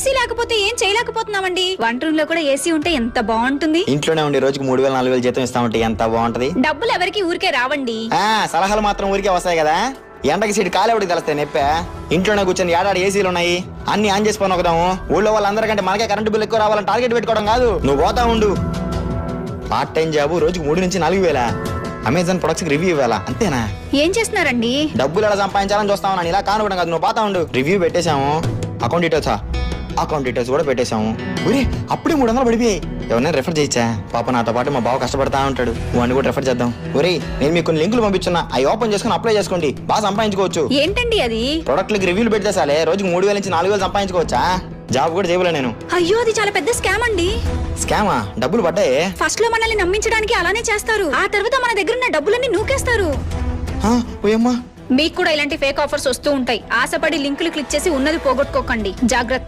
AC లేకపోతే ఏం చేయలేకపోతున్నామండి. వంట రూమ్ లో కూడా ఏసీ ఉంటే ఎంత బాగుంటుంది. ఇంట్లోనే ఉండి రోజుకి 3000-4000 జీతం ఇస్తామంటే ఎంత బాగుంటది. డబ్బులు ఎవరికి ఊరికే రావండి. సలహాలు మాత్రం ఊరికే వస్తాయి కదా. ఎండకి సీటు కాలేవుడికి తెలుస్తాయి నెప్పే. ఇంట్లోనే కూర్చొని ఏడాది ఏసీలు ఉన్నాయి, అన్ని ఆన్ చేసుకొని ఒకదాము. ఊళ్ళో వాళ్ళందరికంటే మనకే కరెంటు బిల్లు ఎక్కువ రావాలని టార్గెట్ పెట్టుకోవడం కాదు. నువ్వు పోతా ఉండు. పార్ట్ టైం జాబ్ రోజుకి 3 నుంచి 4,000. అమెజాన్ ప్రొడక్ట్స్ రివ్యూ ఇవ్వాలా, అంతేనా? ఏం చేస్తున్నారండి? డబ్బులు ఎలా సంపాదించాలని చూస్తావు. నేను ఇలా కానుకోవడం కాదు, నువ్వు పోతా ఉండు. రివ్యూ పెట్టేశాము, అకౌంట్ డీటెయిల్స్ కూడా పెట్టేశాము. ఊరే అప్పుడే 300 పడిపోయాయి. ఎవరైనా రెఫర్ చేయొచ్చా? పాప నాతో పాటు మా బావ కష్టపడతా ఉంటాడు, వాడిని కూడా రెఫర్ చేద్దాం. ఒరే నేను మీకు కొన్ని లింకులు పంపించున్నా, అవి ఓపెన్ చేసుకుని అప్లై చేసుకోండి, బాగా సంపాదించుకోవచ్చు. ఏంటండి అది? ప్రొడక్ట్లకి రివ్యూలు పెడితే సాలే రోజుకి 3,000 నుంచి 4,000 సంపాదించుకోవచ్చా? జాబ్ కూడా చేయలే నేను. అయ్యో అది చాలా పెద్ద స్కామ్ అండి. స్కామా? డబ్బులు పడ్డాయి. ఫస్ట్ లో మనల్ని నమ్మించడానికి అలానే చేస్తారు, ఆ తర్వాత మన దగ్గర ఉన్న డబ్బులన్నీ నూకేస్తారు. ఓయమ్మా, మీకు కూడా ఇలాంటి ఫేక్ ఆఫర్స్ వస్తూ ఉంటాయి. ఆశపడి లింకులు క్లిక్ చేసి ఉన్నది పోగొట్టుకోకండి. జాగ్రత్త.